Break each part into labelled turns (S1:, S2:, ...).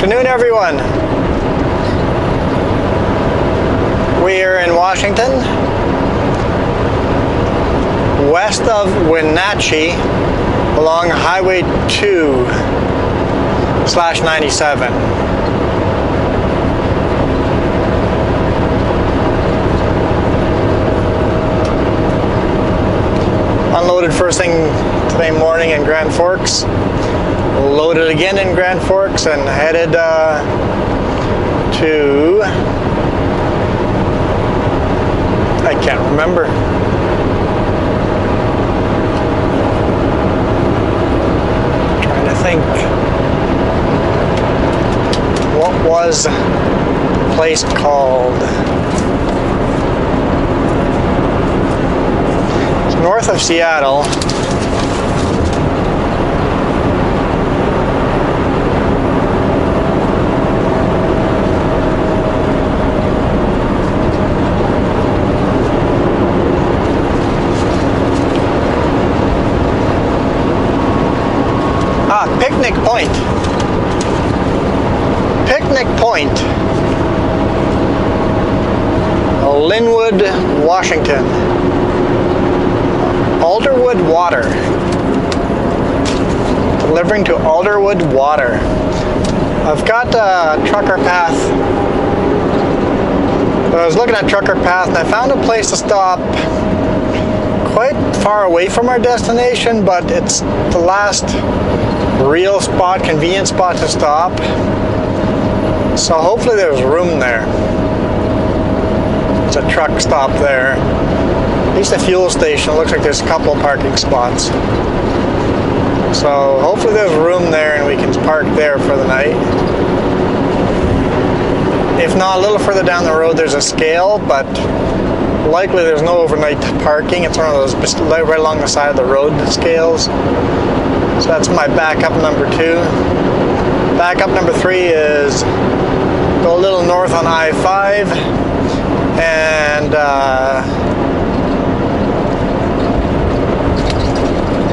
S1: Afternoon, everyone. We are in Washington, west of Wenatchee, along Highway 2/97. Unloaded first thing today morning in Grand Forks. Loaded again in Grand Forks and headed to, I can't remember. Trying to think. What was the place called? It's north of Seattle. Picnic Point. Picnic Point. Linwood, Washington. Alderwood Water. Delivering to Alderwood Water. I've got a trucker path. I was looking at trucker path and I found a place to stop quite far away from our destination, but it's the last real spot, convenient spot to stop. So hopefully there's room there. There's a truck stop there. At least a fuel station. It looks like there's a couple of parking spots. So hopefully there's room there and we can park there for the night. If not, a little further down the road there's a scale, but likely there's no overnight parking. It's one of those right along the side of the road, the scales. So that's my backup number 2. Backup number 3 is go a little north on I-5 and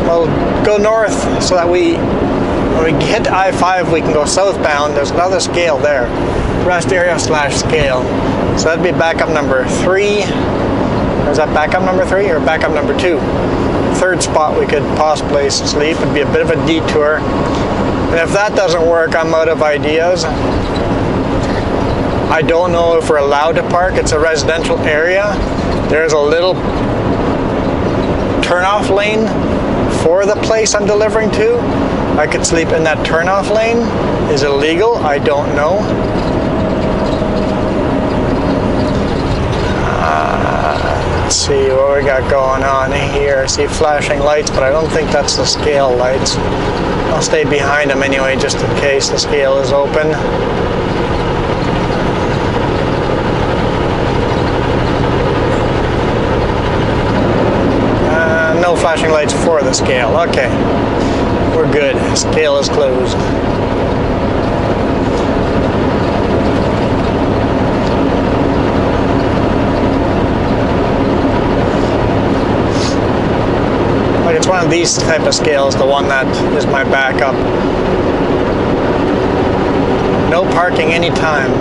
S1: we'll go north so that when we hit I-5 we can go southbound. There's another scale there, rest area / scale. So that'd be backup number 3. Or is that backup number 3 or backup number 2? Third spot we could possibly sleep. It'd be a bit of a detour. And if that doesn't work, I'm out of ideas. I don't know if we're allowed to park. It's a residential area. There's a little turnoff lane for the place I'm delivering to. I could sleep in that turnoff lane. Is it illegal? I don't know. Let's see what we got going on here. I see flashing lights, but I don't think that's the scale lights. I'll stay behind them anyway, just in case the scale is open. No flashing lights for the scale. Okay, we're good. Scale is closed. It's one of these type of scales, the one that is my backup. No parking anytime.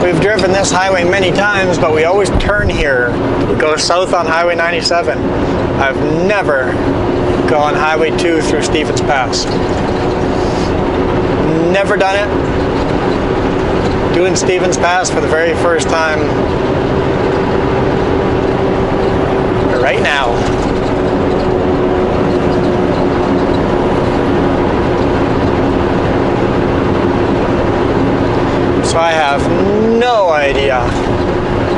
S1: We've driven this highway many times, but we always turn here. We go south on Highway 97. I've never gone Highway 2 through Stevens Pass. Never done it. Doing Stevens Pass for the very first time right now. So I have no idea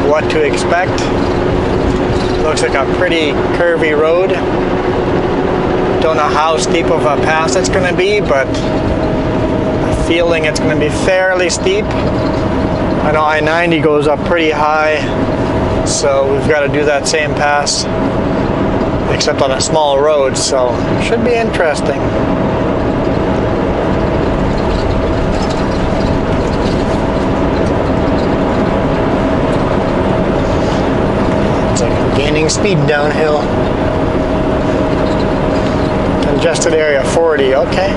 S1: what to expect. Looks like a pretty curvy road. Don't know how steep of a pass it's going to be, but feeling it's going to be fairly steep. I know I-90 goes up pretty high, so we've got to do that same pass, except on a small road, so it should be interesting. gaining speed downhill. Congested area 40, okay.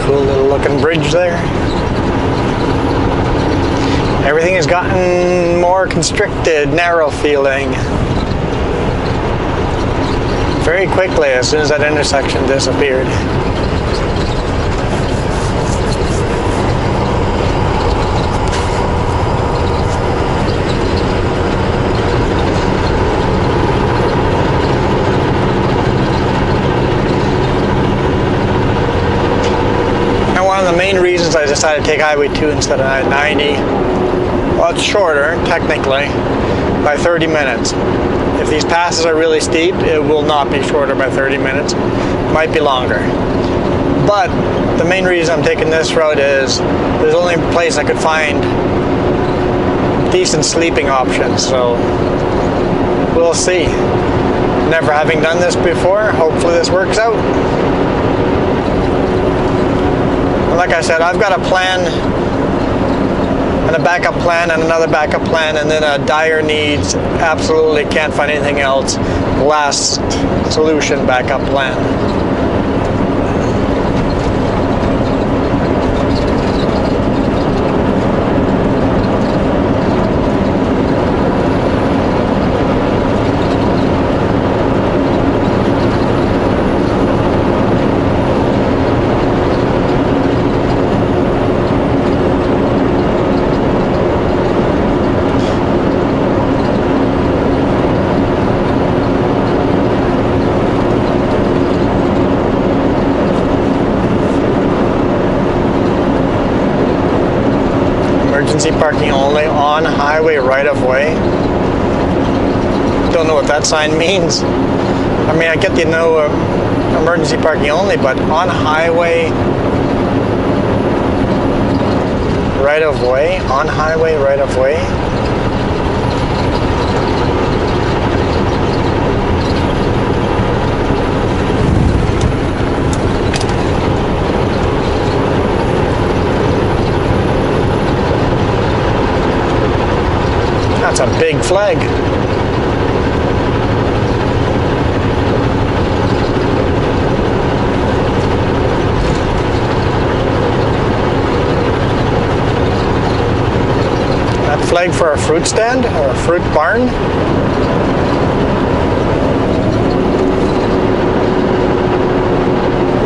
S1: Cool little looking bridge there. Everything has gotten more constricted, narrow feeling. Very quickly as soon as that intersection disappeared. And one of the main reasons I decided to take Highway 2 instead of I-90, well, it's shorter, technically, by 30 minutes. If these passes are really steep, it will not be shorter by 30 minutes. It might be longer. But the main reason I'm taking this route is there's the only place I could find decent sleeping options, so we'll see. Never having done this before, hopefully this works out. And like I said, I've got a plan, and a backup plan, and another backup plan, and then a dire needs, absolutely can't find anything else, last solution backup plan. Emergency parking only on highway right of way. Don't know what that sign means. I mean, I get the emergency parking only, but on highway right of way, on highway right of way. That's a big flag. That flag for a fruit stand or a fruit barn?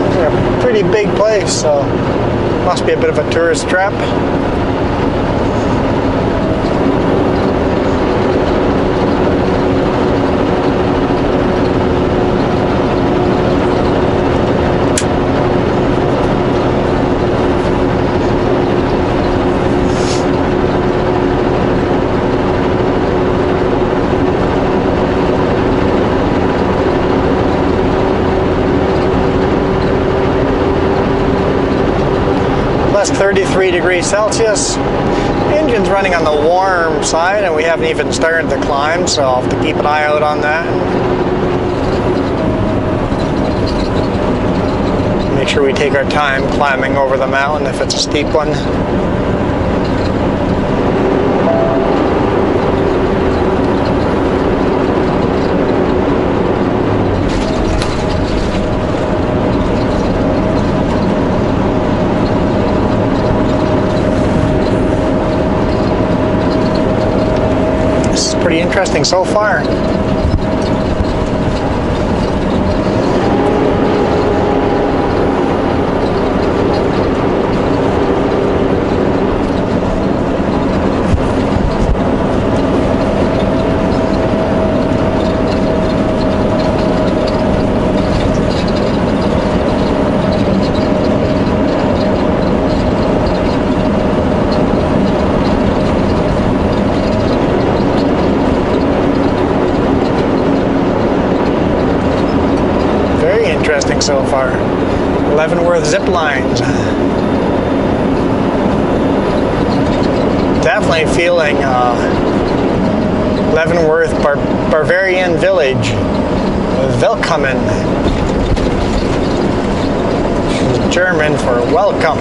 S1: It's a pretty big place, so must be a bit of a tourist trap. Plus 33 degrees Celsius. Engine's running on the warm side, and we haven't even started the climb, so I'll have to keep an eye out on that. Make sure we take our time climbing over the mountain if it's a steep one. Pretty interesting so far. So far. Leavenworth zip lines. Definitely feeling Leavenworth Bavarian Village. Willkommen. German for welcome.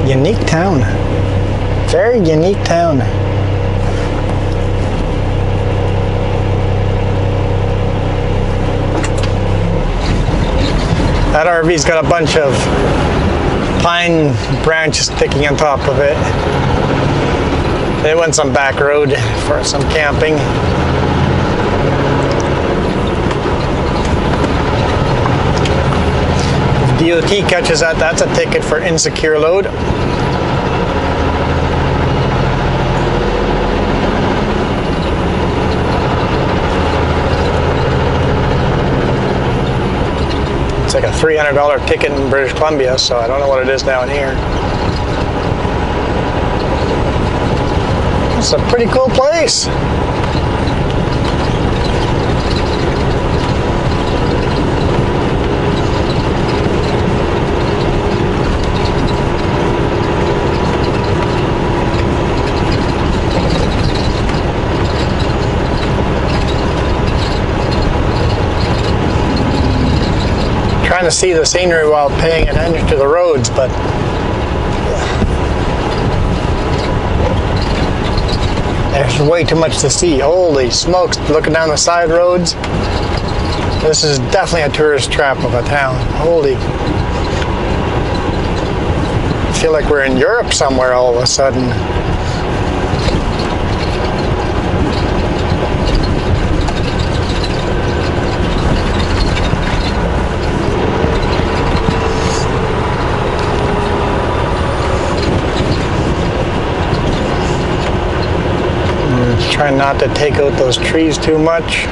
S1: Unique town. Very unique town. That RV's got a bunch of pine branches sticking on top of it. They went some back road for some camping. If DOT catches that, that's a ticket for insecure load. It's like a $300 ticket in British Columbia, so I don't know what it is down here. It's a pretty cool place. Trying to see the scenery while paying attention to the roads, but there's way too much to see. Holy smokes, looking down the side roads. This is definitely a tourist trap of a town. Holy. I feel like we're in Europe somewhere all of a sudden. Trying not to take out those trees too much.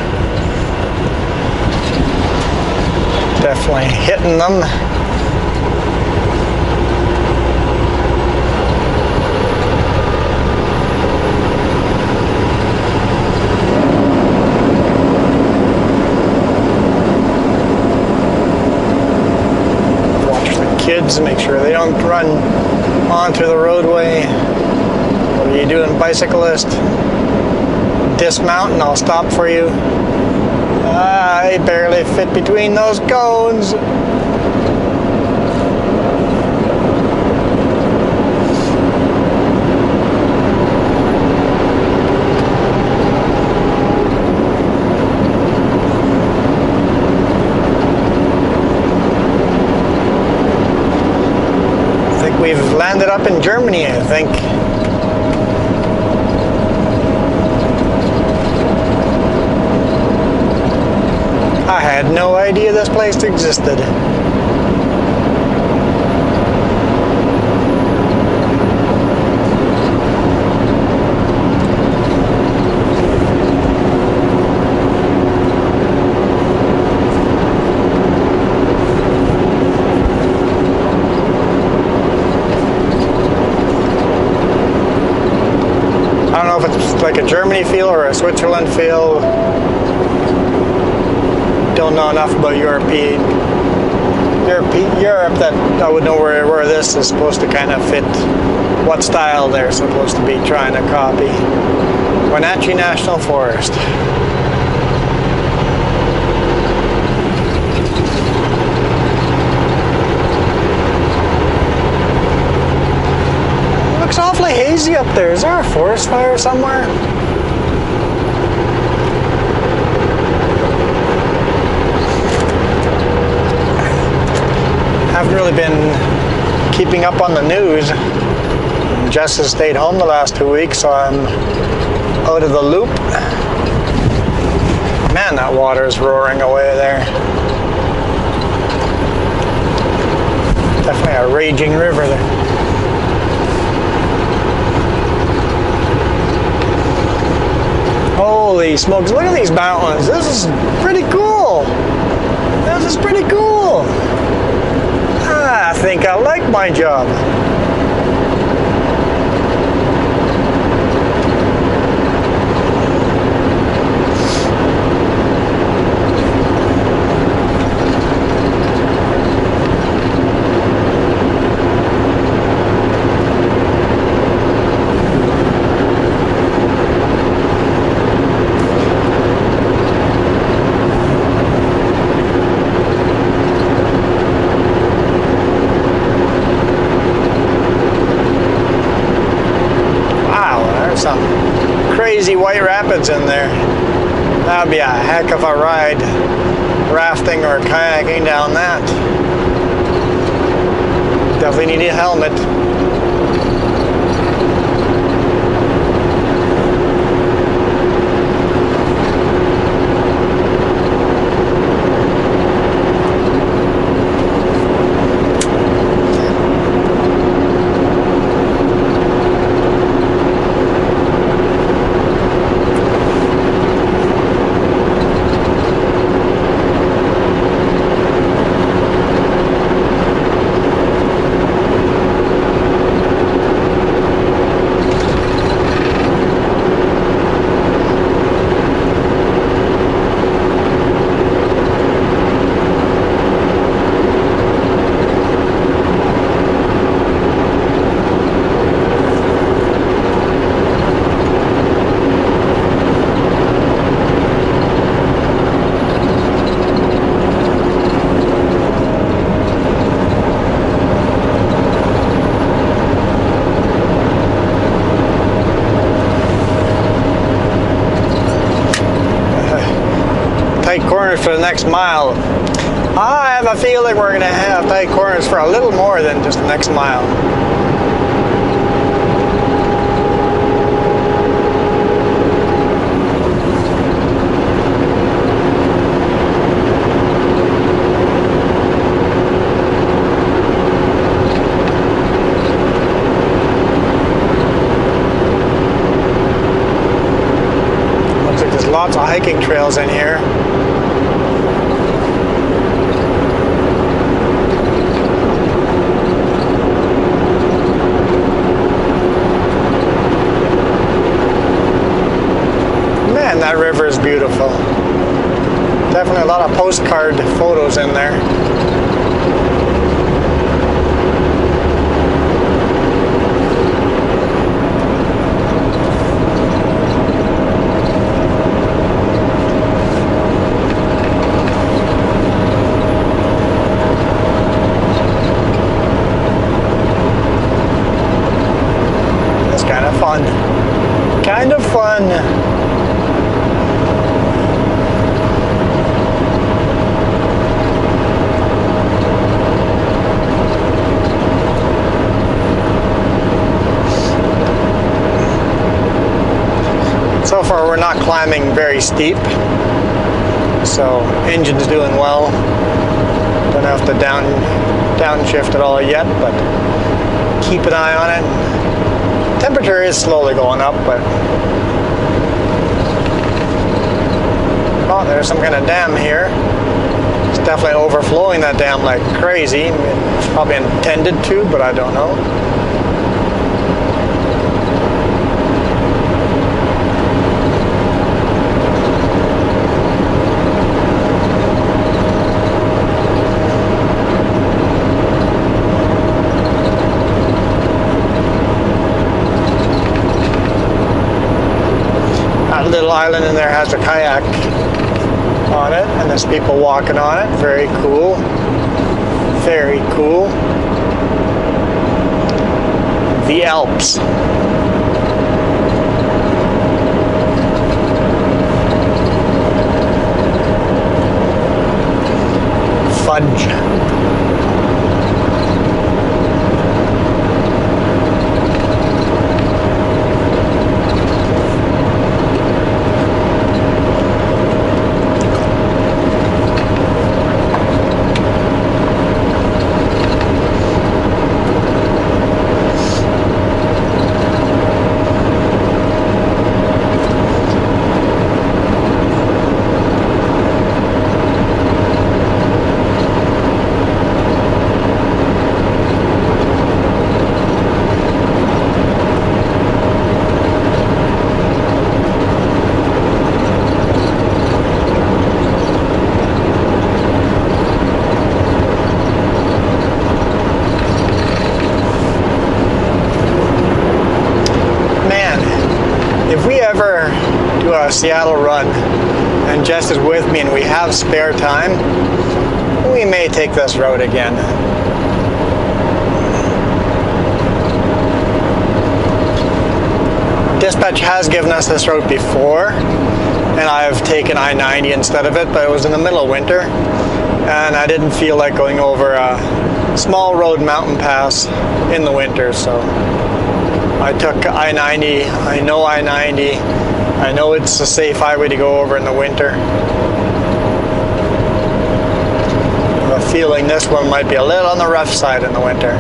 S1: Definitely hitting them. Watch the kids, make sure they don't run onto the roadway. What are you doing, bicyclist? Dismount and I'll stop for you. I barely fit between those cones. I think we've landed up in Germany, I think. I had no idea this place existed. I don't know if it's like a Germany feel or a Switzerland feel. Don't know enough about Europe that I would know where this is supposed to kind of fit, what style they're supposed to be trying to copy. Wenatchee National Forest. It looks awfully hazy up there. Is there a forest fire somewhere? Haven't really been keeping up on the news. Jess has stayed home the last 2 weeks, so I'm out of the loop. Man, that water is roaring away there. Definitely a raging river there. Holy smokes, look at these mountains. This is pretty cool. This is pretty cool. I think I like my job. Some crazy white rapids in there. That would be a heck of a ride, rafting or kayaking down that. Definitely need a helmet. Tight corners for the next mile. I have a feeling we're going to have tight corners for a little more than just the next mile. Looks like there's lots of hiking trails in here. That river is beautiful. Definitely a lot of postcard photos in there. It's kind of fun. Kind of fun. So far we're not climbing very steep, so engine's doing well. Don't have to downshift at all yet, but keep an eye on it. Temperature is slowly going up, but oh, there's some kind of dam here. It's definitely overflowing that dam like crazy. It's probably intended to, but I don't know. Little island in there has a kayak on it, and there's people walking on it. Very cool. Very cool. The Alps. Fudge. Seattle run, and Jess is with me and we have spare time, we may take this road again. Dispatch has given us this road before, and I've taken I-90 instead of it, but it was in the middle of winter, and I didn't feel like going over a small road mountain pass in the winter, so I took I-90. I know I-90. I know it's a safe highway to go over in the winter. I have a feeling this one might be a little on the rough side in the winter.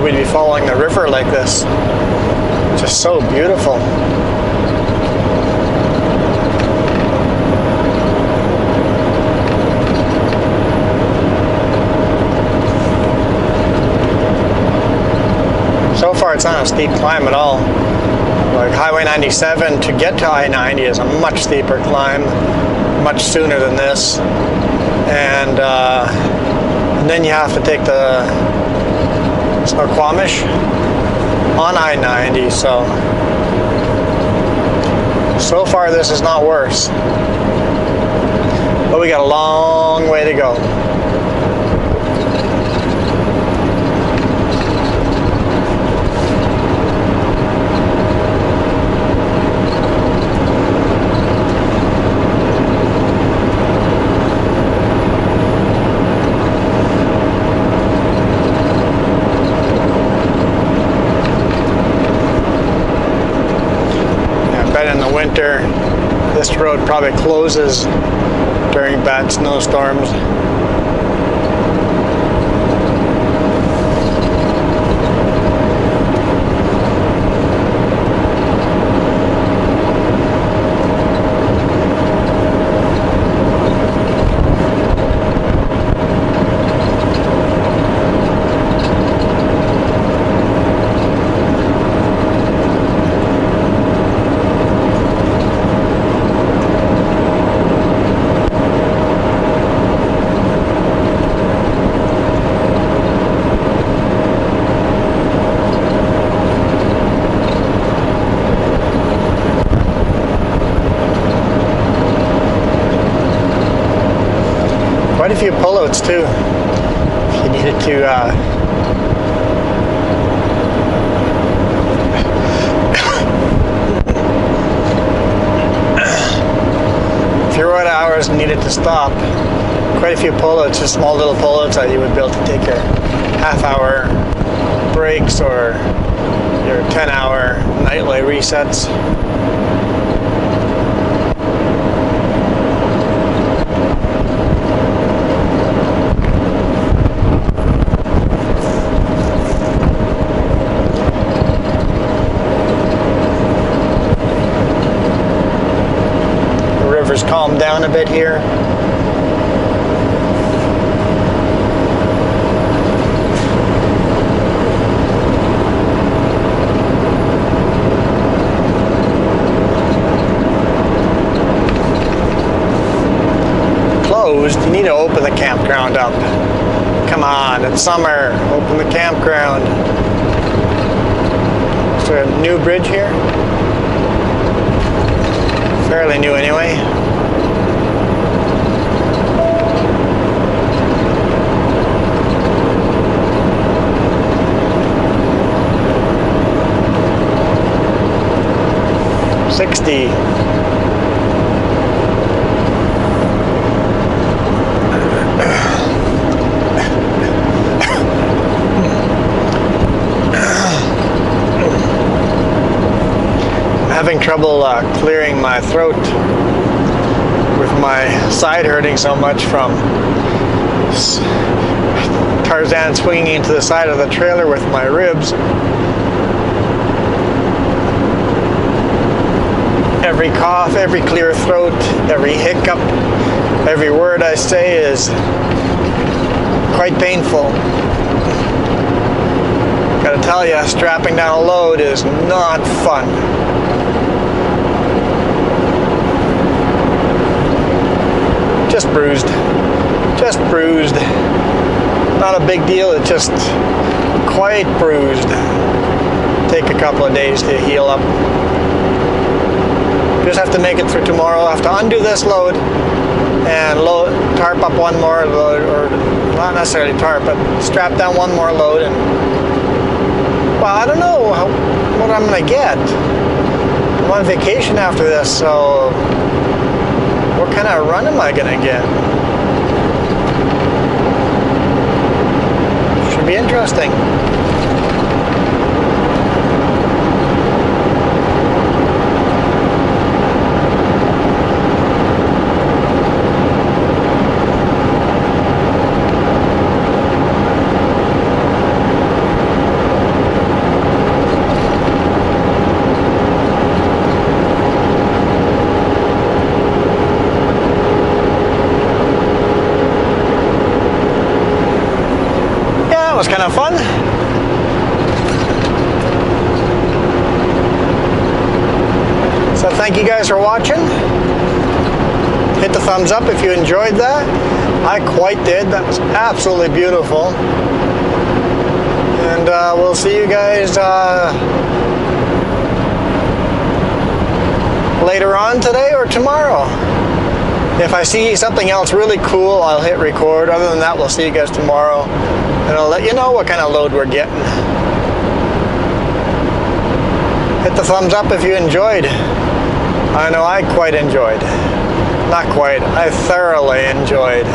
S1: We'd be following the river like this. Just so beautiful. So far it's not a steep climb at all. Like Highway 97 to get to I-90 is a much steeper climb, much sooner than this. And then you have to take the Snoqualmie on I-90, so far this is not worse, but we got a long way to go. In the winter, this road probably closes during bad snowstorms. Quite a few pullouts too, if you needed to if your road hours needed to stop, quite a few pullouts, just small little pullouts that you would be able to take your half-hour breaks or your 10-hour nightly resets. Calm down a bit here. Closed? You need to open the campground up. Come on, it's summer. Open the campground. Is there a new bridge here? Fairly new anyway. Having trouble clearing my throat with my side hurting so much from Tarzan swinging into the side of the trailer with my ribs. Every cough, every clear throat, every hiccup, every word I say is quite painful. Gotta tell you, strapping down a load is not fun. Just bruised. Just bruised. Not a big deal, it's just quite bruised. Take a couple of days to heal up. Just have to make it through tomorrow. I'll have to undo this load and tarp up one more load, or not necessarily tarp, but strap down one more load. And well, I don't know what I'm gonna get. I'm on vacation after this, so what kind of run am I gonna get? Should be interesting. Was kind of fun. So thank you guys for watching. Hit the thumbs up if you enjoyed that. I quite did. That was absolutely beautiful. And we'll see you guys later on today or tomorrow. If I see something else really cool, I'll hit record. Other than that, we'll see you guys tomorrow. And I'll let you know what kind of load we're getting. Hit the thumbs up if you enjoyed. I know I quite enjoyed. Not quite, I thoroughly enjoyed.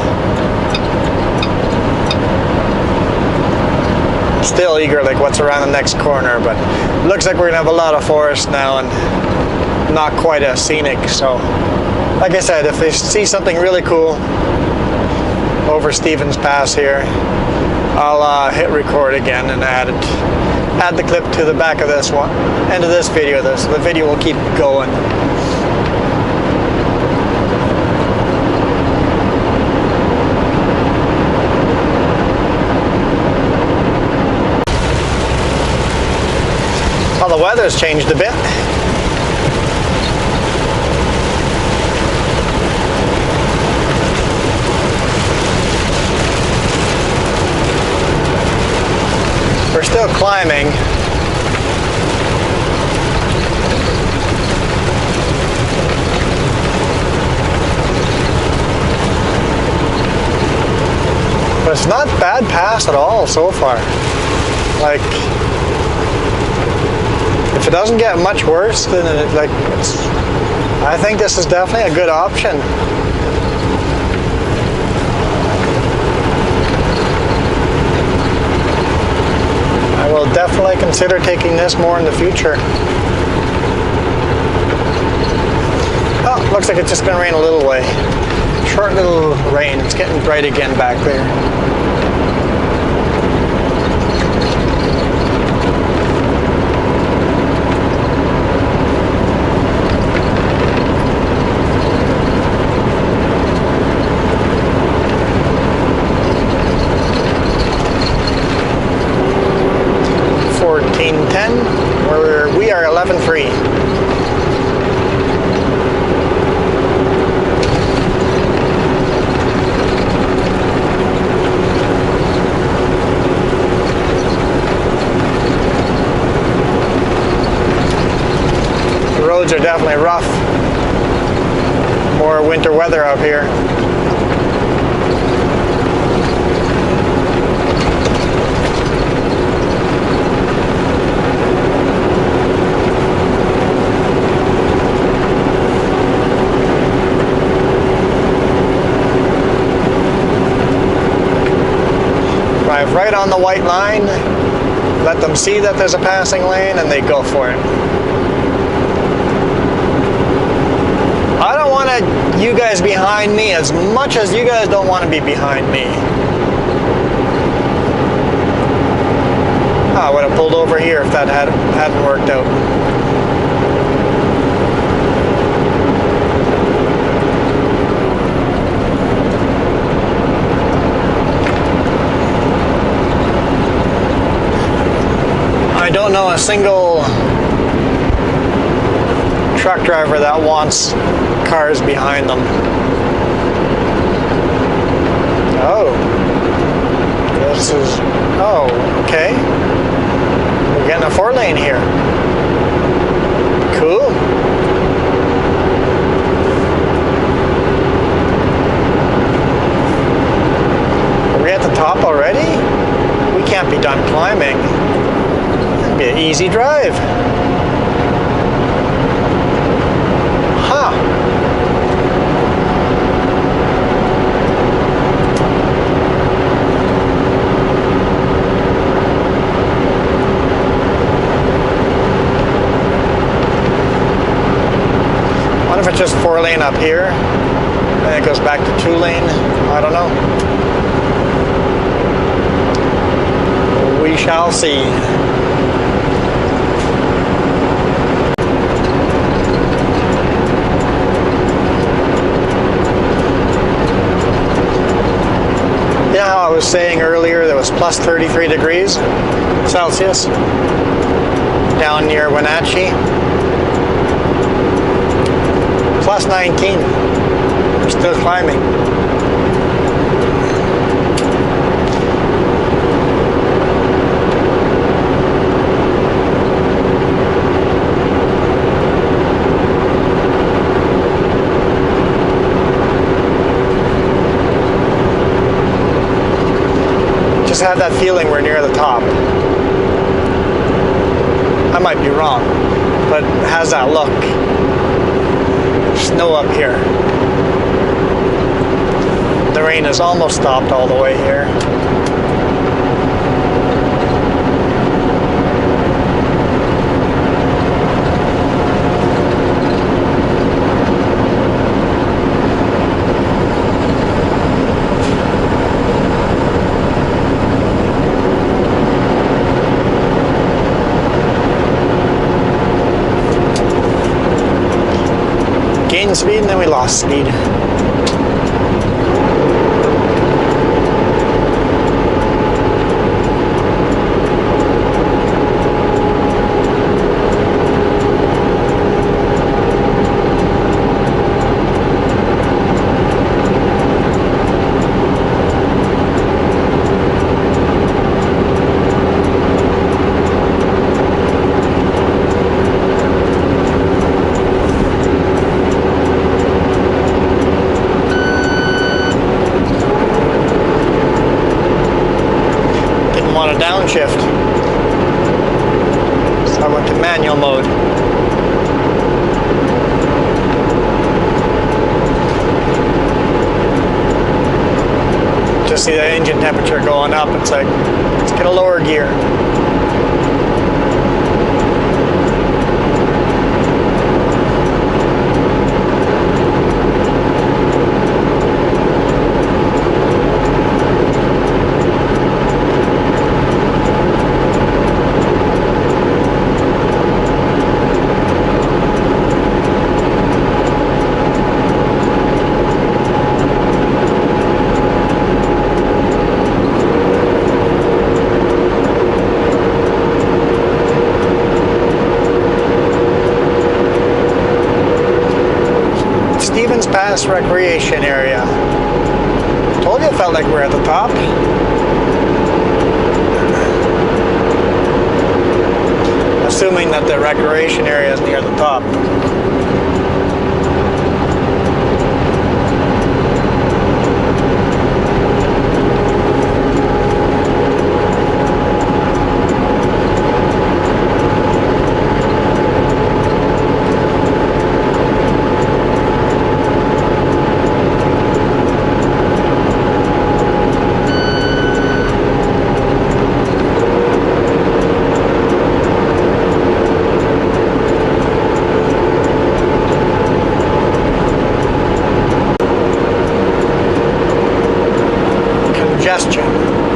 S1: Still eager like what's around the next corner, but looks like we're gonna have a lot of forest now and not quite as scenic. So like I said, if they see something really cool over Stevens Pass here, I'll hit record again and add the clip to the back of this one, end of this video. The video will keep going. Well, the weather's changed a bit. We're still climbing. But it's not bad pass at all so far. Like, if it doesn't get much worse, then I think this is definitely a good option. I will definitely consider taking this more in the future. Oh, looks like it's just going to rain a little way. Short little rain. It's getting bright again back there. We are 11-3. The roads are definitely rough. More winter weather out here. Right on the white line, let them see that there's a passing lane, and they go for it. I don't want you guys behind me as much as you guys don't want to be behind me. I would have pulled over here if that hadn't worked out. know a single truck driver that wants cars behind them. Oh, this is, oh, okay. We're getting a 4-lane here. Cool. Are we at the top already? We can't be done climbing. It'll be an easy drive. Huh. What if it's just 4-lane up here and it goes back to 2-lane? I don't know. We shall see. Yeah, how I was saying earlier, there was plus 33 degrees Celsius down near Wenatchee. Plus 19. We're still climbing. Just have that feeling we're near the top. I might be wrong, but it has that look. Snow up here. The rain has almost stopped all the way here. Gained speed and then we lost speed. On a downshift, so I went to manual mode. Just see the engine temperature going up. It's like, let's get a lower gear. Pass recreation area. Told you it felt like we're at the top. Assuming that the recreation area is near the top.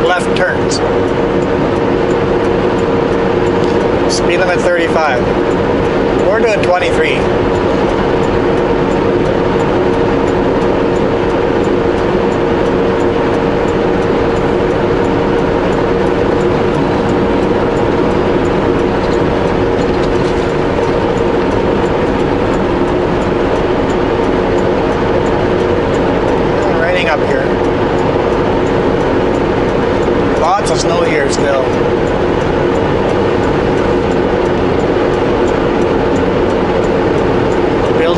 S1: Left turns. Speed limit 35. We're doing 23.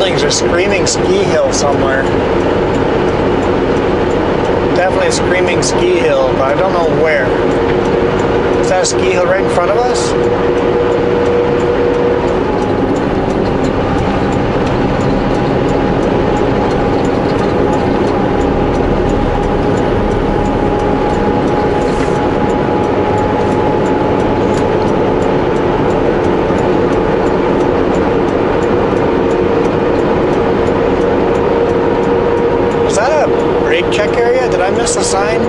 S1: feelings are screaming ski hill somewhere. Definitely a screaming ski hill, but I don't know where. Is that a ski hill right in front of us? Check area? Did I miss a sign?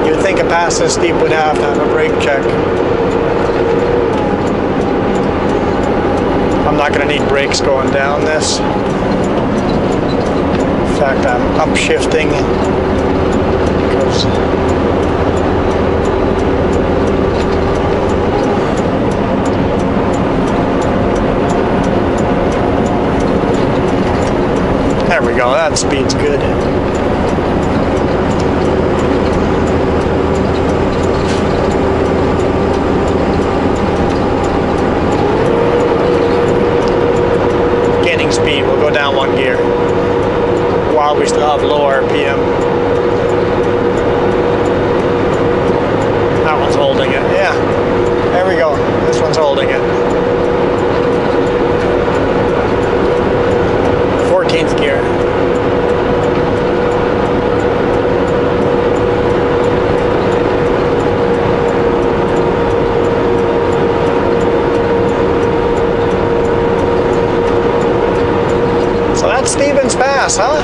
S1: You'd think a pass this steep would have to have a brake check. I'm not going to need brakes going down this. In fact, I'm upshifting because there we go, that speed's good. Gaining speed, we'll go down one gear while we still have low RPM. That one's holding it, yeah. There we go, this one's holding it. 14th gear. So that's Stevens Pass, huh?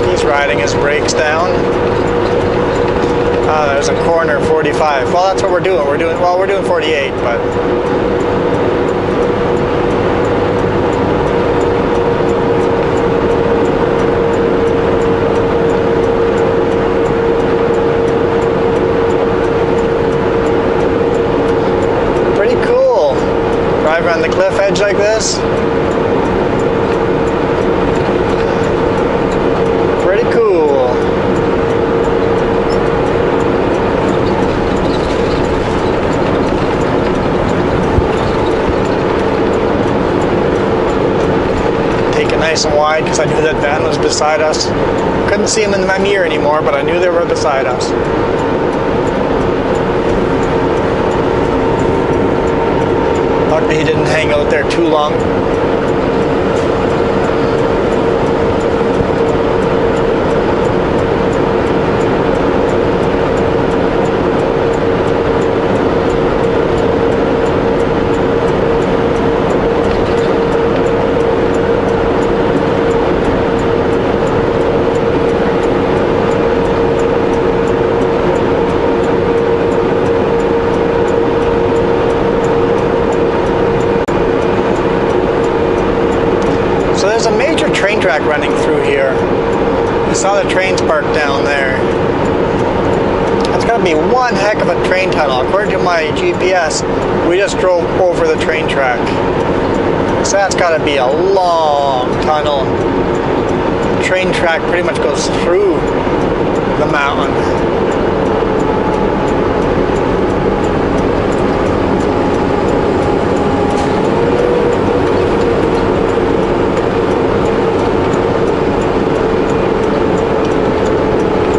S1: He's riding his brakes down. There's a corner, 45. Well, that's what we're doing. We're doing 48, but pretty cool. Drive around the cliff edge like this. Pretty cool. Nice and wide because I knew that van was beside us. Couldn't see him in my mirror anymore, but I knew they were beside us. Luckily he didn't hang out there too long. There's a major train track running through here. I saw the trains parked down there. That's got to be one heck of a train tunnel. According to my GPS, we just drove over the train track. So that's got to be a long tunnel. The train track pretty much goes through the mountain.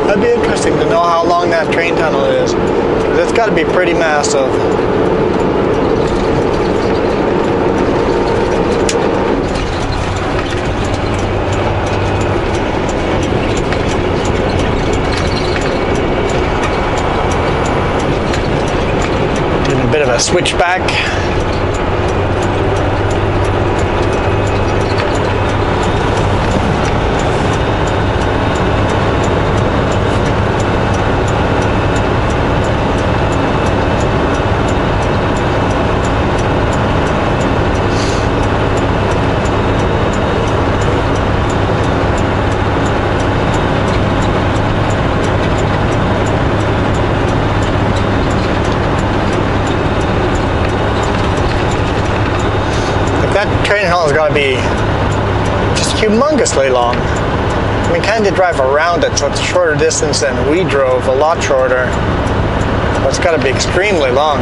S1: It'd be interesting to know how long that train tunnel is. It's got to be pretty massive. Doing a bit of a switchback. That train tunnel has got to be just humongously long. We tend to drive around it, so it's a shorter distance than we drove, a lot shorter. But it's got to be extremely long.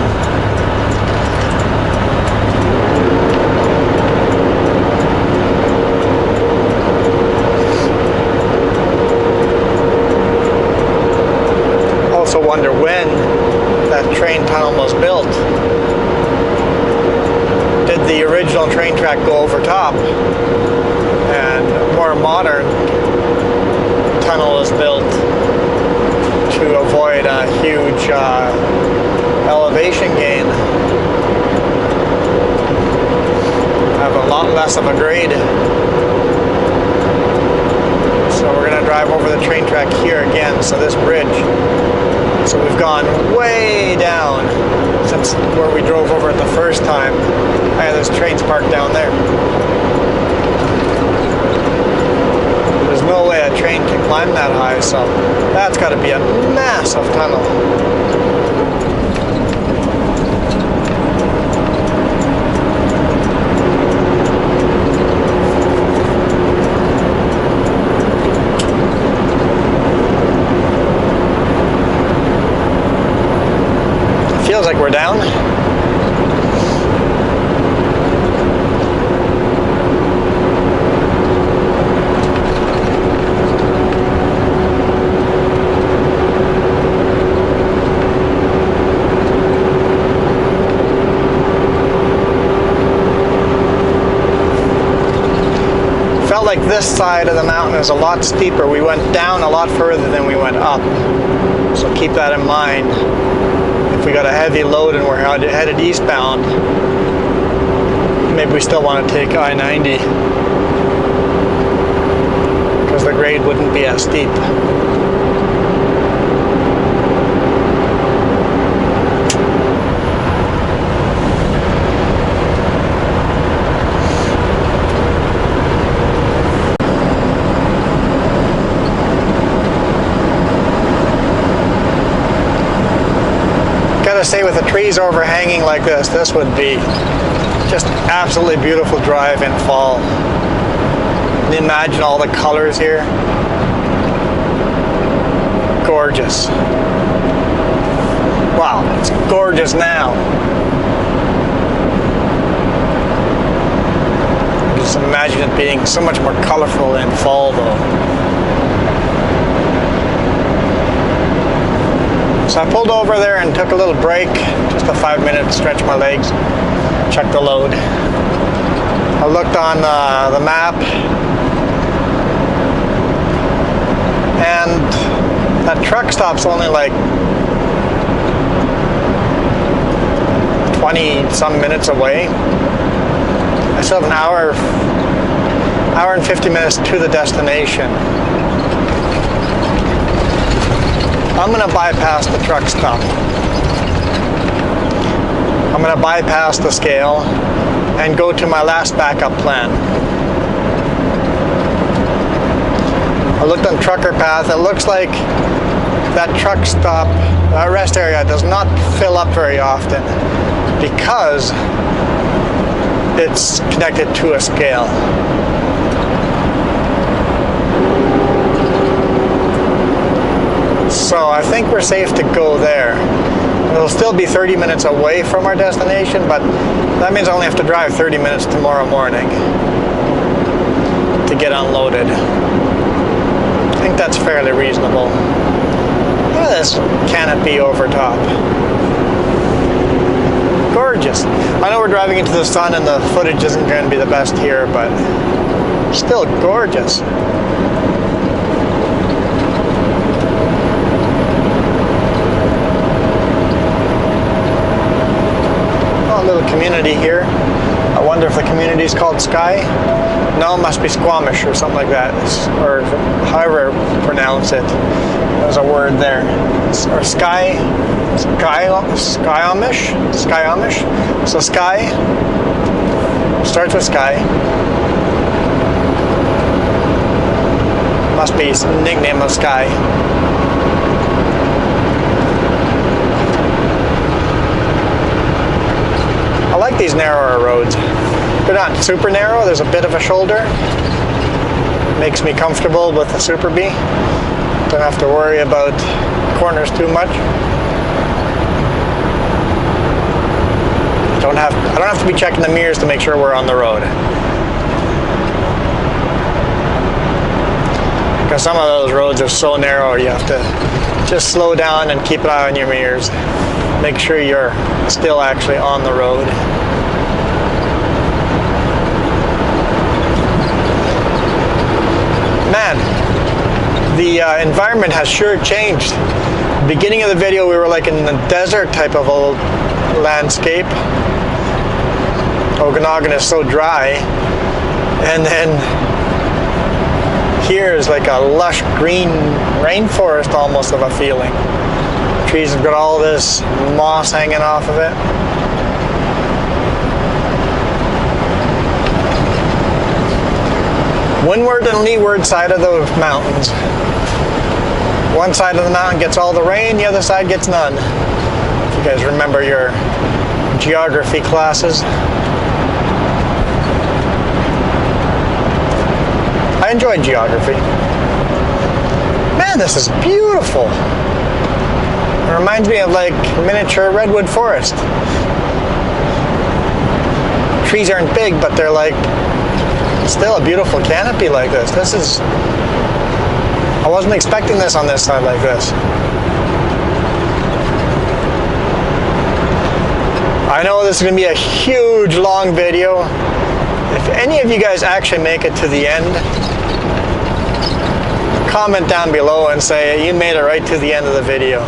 S1: Also wonder when that train tunnel was built. Did the original train track go over top? And a more modern tunnel is built to avoid a huge elevation gain. Have a lot less of a grade. So we're going to drive over the train track here again, so this bridge. So we've gone way down since where we drove over it the first time. There's trains parked down there. There's no way a train can climb that high, so that's got to be a massive tunnel. Feels like we're down. Felt like this side of the mountain is a lot steeper. We went down a lot further than we went up. So keep that in mind. If we got a heavy load and we're headed eastbound, maybe we still want to take I-90 because the grade wouldn't be as steep. Say with the trees overhanging like this would be just absolutely beautiful drive in fall. Can you imagine all the colors here? Gorgeous. Wow, it's gorgeous now. Just imagine it being so much more colorful in fall though. So I pulled over there and took a little break, just a 5-minute stretch my legs, check the load. I looked on the map, and that truck stop's only like 20 some minutes away. I still have an hour and 50 minutes to the destination. I'm going to bypass the truck stop. I'm going to bypass the scale and go to my last backup plan. I looked on Trucker Path. It looks like that truck stop, rest area does not fill up very often because it's connected to a scale. So I think we're safe to go there. It'll still be 30 minutes away from our destination, but that means I only have to drive 30 minutes tomorrow morning to get unloaded. I think that's fairly reasonable. Look at this canopy over top. Gorgeous. I know we're driving into the sun and the footage isn't going to be the best here, but still gorgeous. Little community here. I wonder if the community is called Sky. No, it must be Squamish or something like that, or however you pronounce it. There's a word there. Or Skyamish. So Sky starts with Sky. Must be some nickname of Sky. I like these narrower roads. They're not super narrow, there's a bit of a shoulder. Makes me comfortable with the Super B. Don't have to worry about corners too much. I don't have to be checking the mirrors to make sure we're on the road. Because some of those roads are so narrow, you have to just slow down and keep an eye on your mirrors. Make sure you're still actually on the road. Man, the environment has sure changed. Beginning of the video, we were like in the desert type of old landscape. Okanagan is so dry, and then here is like a lush green rainforest almost of a feeling. Trees have got all this moss hanging off of it. Windward and leeward side of the mountains. One side of the mountain gets all the rain, the other side gets none. If you guys remember your geography classes. I enjoyed geography. Man, this is beautiful. It reminds me of like miniature redwood forest. Trees aren't big, but they're like still a beautiful canopy like this. I wasn't expecting this on this side like this. I know this is going to be a huge long video. If any of you guys actually make it to the end, comment down below and say you made it right to the end of the video.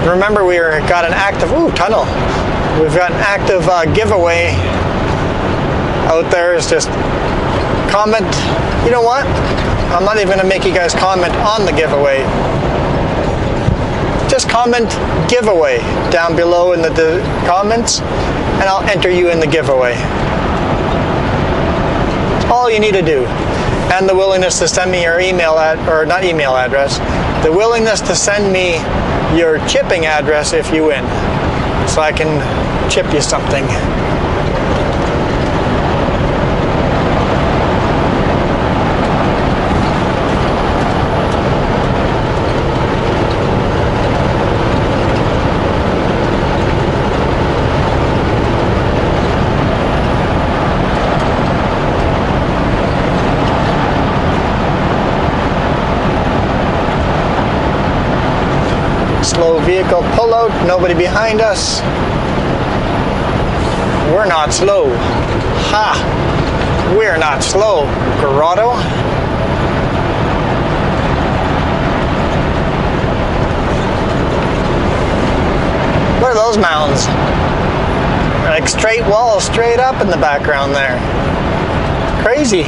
S1: Remember, got an active tunnel. We've got an active giveaway out there. Is just comment. You know what? I'm not even going to make you guys comment on the giveaway. Just comment giveaway down below in the comments, and I'll enter you in the giveaway. All you need to do, and the willingness to send me your email address, the willingness to send me your chipping address if you win, so I can chip you something. Slow vehicle pullout, nobody behind us. We're not slow. Ha! We're not slow, Grotto. What are those mountains? Like straight walls, straight up in the background there. Crazy.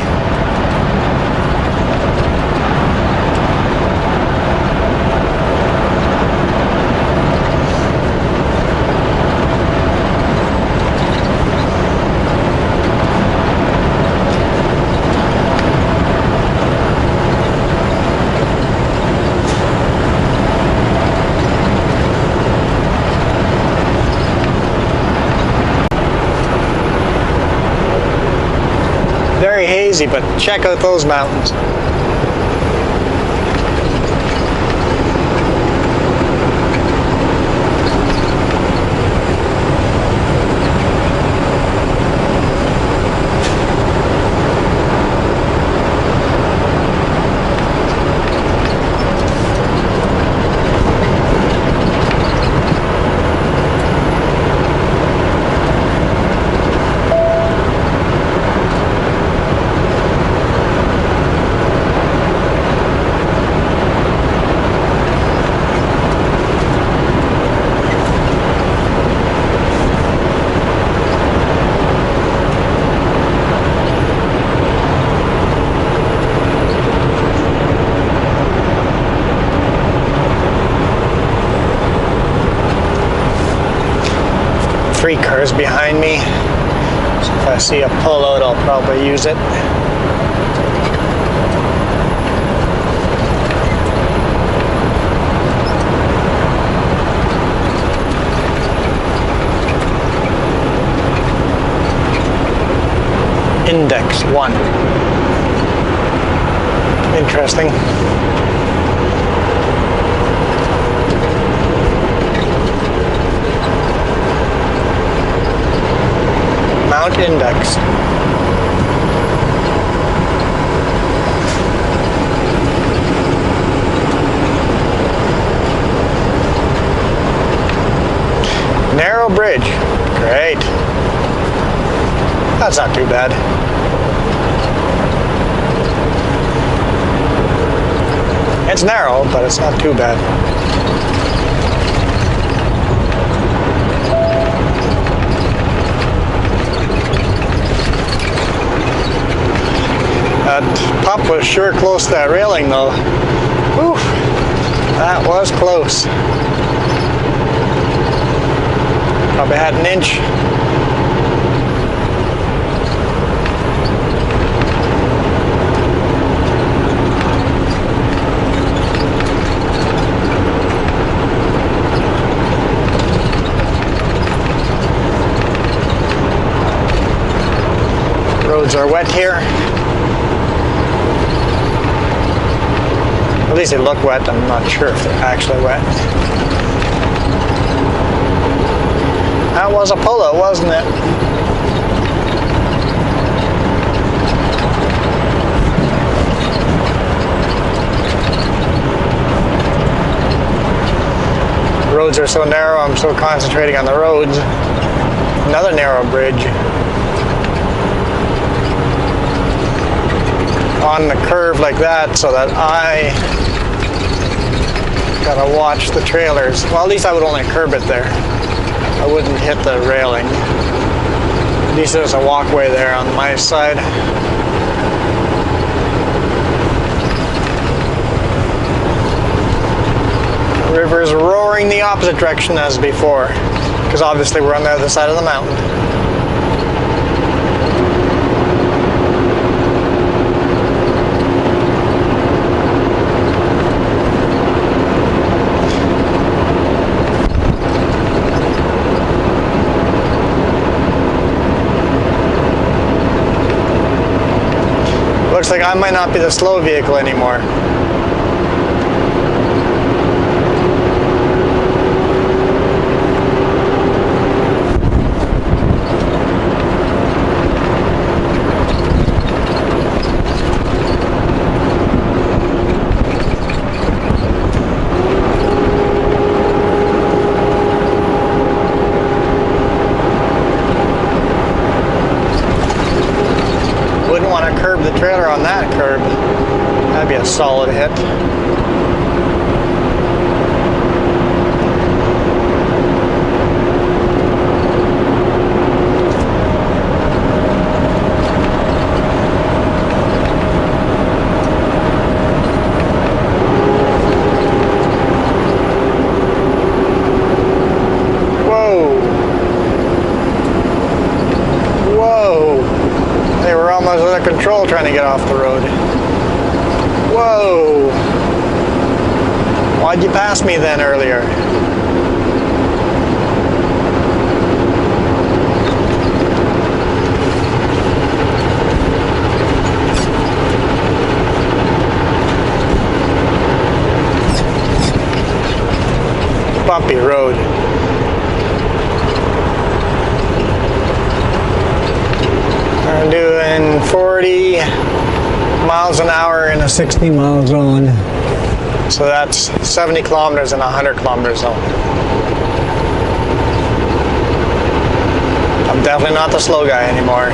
S1: Very hazy, but check out those mountains. Three cars behind me, so if I see a pullout, I'll probably use it. one. Interesting. Mount index. Narrow bridge. Great. That's not too bad. It's narrow, but it's not too bad. That pup was sure close to that railing though. Whew, that was close. Probably had an inch. Roads are wet here. At least they look wet. I'm not sure if they're actually wet. That was a polo, wasn't it? The roads are so narrow, I'm so concentrating on the roads. Another narrow bridge. On the curve like that, so that I gotta watch the trailers. Well, at least I would only curb it there. I wouldn't hit the railing. At least there's a walkway there on my side. The river is roaring the opposite direction as before, because obviously we're on the other side of the mountain. Looks like I might not be the slow vehicle anymore. Wouldn't want to curb the trailer on that curb. That'd be a solid hit. Whoa. Whoa. They were almost under control trying to get off the road. Whoa! Why'd you pass me then earlier? Bumpy road. I'm doing 40 miles an hour in a 60-mile zone. So that's 70 kilometers in a 100-kilometer zone. I'm definitely not the slow guy anymore.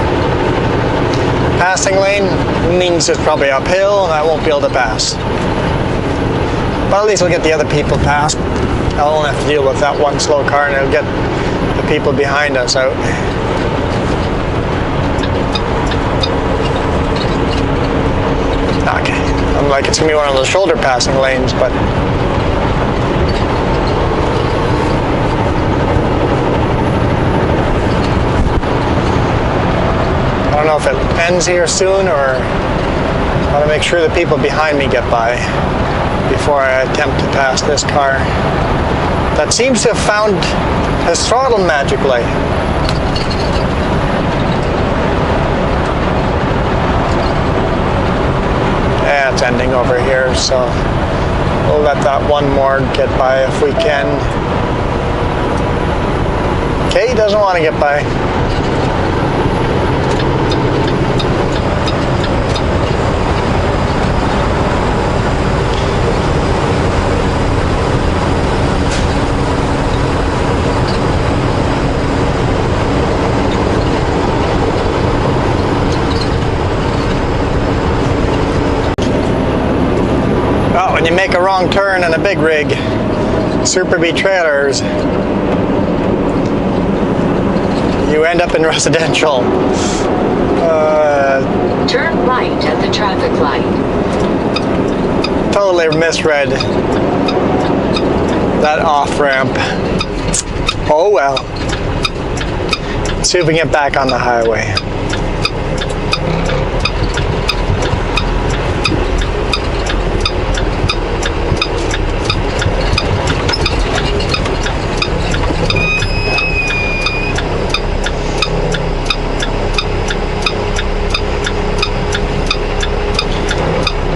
S1: Passing lane means it's probably uphill and I won't be able to pass. But at least I'll get the other people past. I'll only have to deal with that one slow car and it'll get the people behind us out. Okay. I'm like, it's gonna be one of those shoulder passing lanes, but I don't know if it ends here soon or I want to make sure the people behind me get by before I attempt to pass this car. That seems to have found his throttle magically. extending over here, so we'll let that one more get by if we can. Okay, he doesn't want to get by. Well, when you make a wrong turn in a big rig, Super B trailers, you end up in residential.
S2: Turn right at the traffic light.
S1: Totally misread that off-ramp. Oh well. Let's see if we can get back on the highway.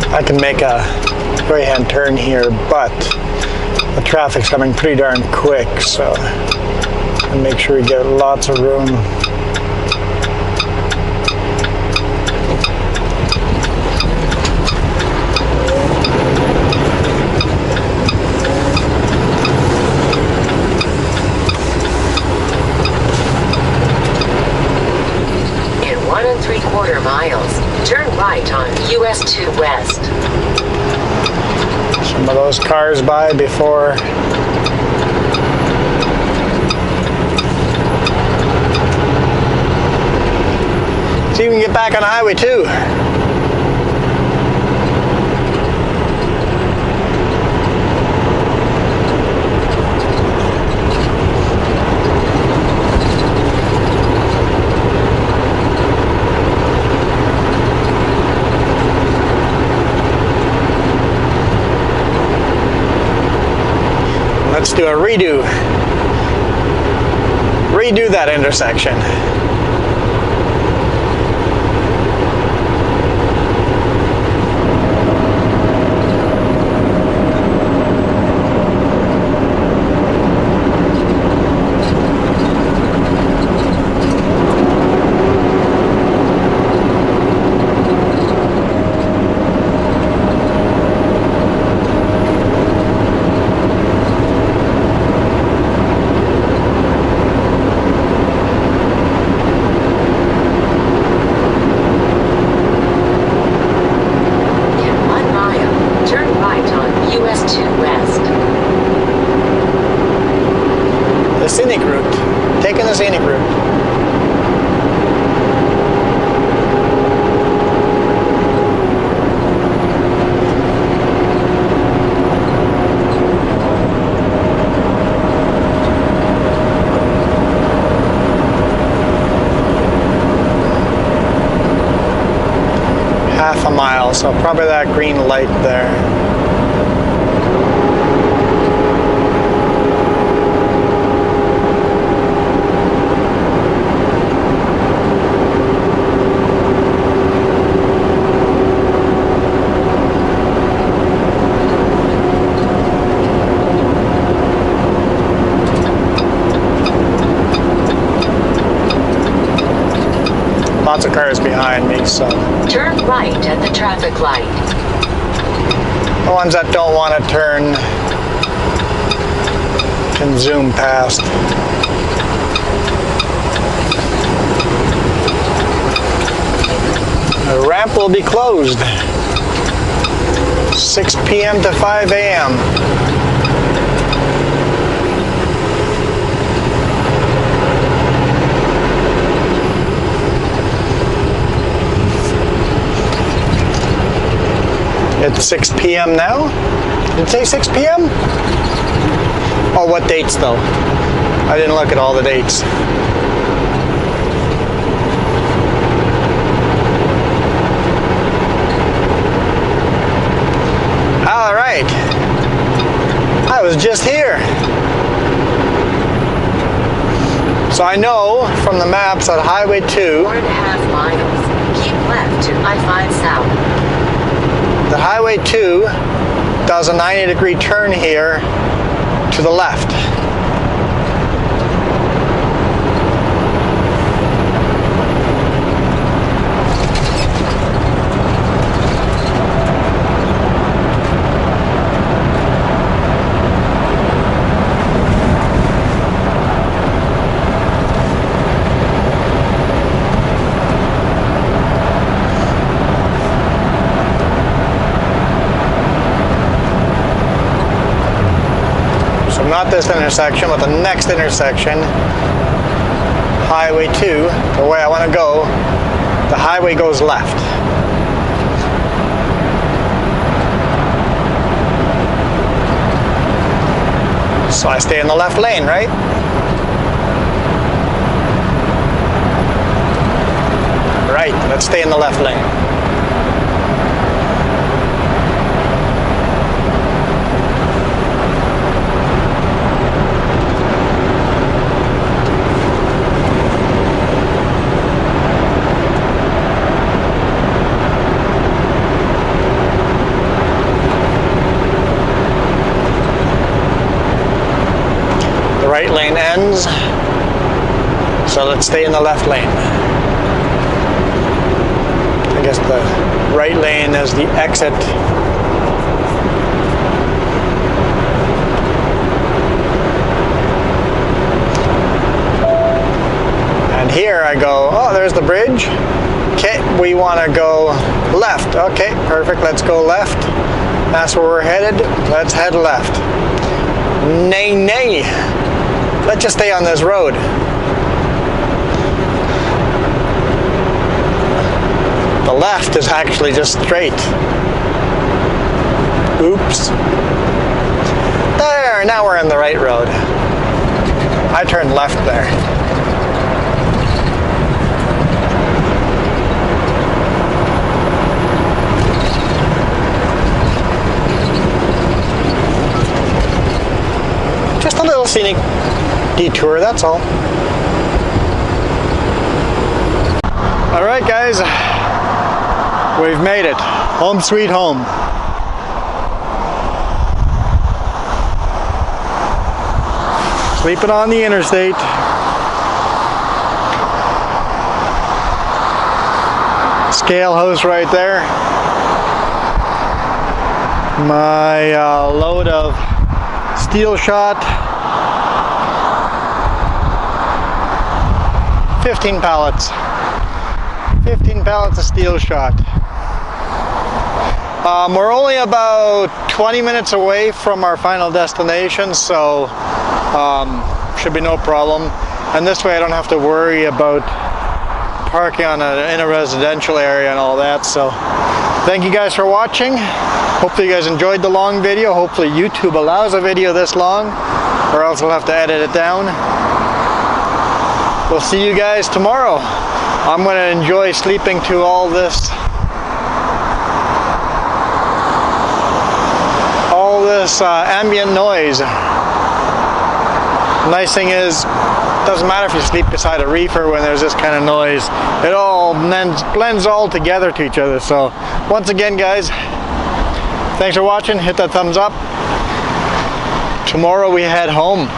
S1: I can make a right-hand turn here, but the traffic's coming pretty darn quick, so I'll make sure we get lots of room.
S2: In 1 3/4 miles, turn right on US 2 West.
S1: Some of those cars by before. See if we can get back on the highway too. Let's do a redo. Redo that intersection. The scenic route. Taking the scenic route. Half a mile, so probably that green light there. Lots of cars behind me, so.
S2: Turn right at the traffic light.
S1: The ones that don't want to turn can zoom past. The ramp will be closed 6 p.m. to 5 a.m. It's 6 p.m. now? Did it say 6 p.m.? Oh, what dates though? I didn't look at all the dates. All right. I was just here. So I know from the maps that Highway 2...
S2: 4.5 miles. Keep left to I-5 South.
S1: The Highway 2 does a 90-degree turn here to the left. Not this intersection, but the next intersection, Highway 2, the way I want to go, the highway goes left. So I stay in the left lane, right? Right, let's stay in the left lane. Right lane ends, so let's stay in the left lane. I guess the right lane is the exit. And here I go, oh, there's the bridge. Okay, we want to go left. Okay, perfect, let's go left. That's where we're headed. Let's head left. Nay, nay. Let's just stay on this road. The left is actually just straight. Oops. There, now we're on the right road. I turned left there. Just a little scenic detour, that's all. Alright guys, we've made it. Home sweet home. Sleeping on the interstate. Scale house right there. My load of steel shot. 15 pallets. 15 pallets of steel shot. We're only about 20 minutes away from our final destination, so should be no problem. And this way I don't have to worry about parking in a residential area and all that. So thank you guys for watching. Hopefully you guys enjoyed the long video. Hopefully YouTube allows a video this long, or else I'll have to edit it down. We'll see you guys tomorrow. I'm going to enjoy sleeping to all this ambient noise. Nice thing is, it doesn't matter if you sleep beside a reefer when there's this kind of noise. It all blends all together to each other. So once again guys, thanks for watching. Hit that thumbs up. Tomorrow we head home.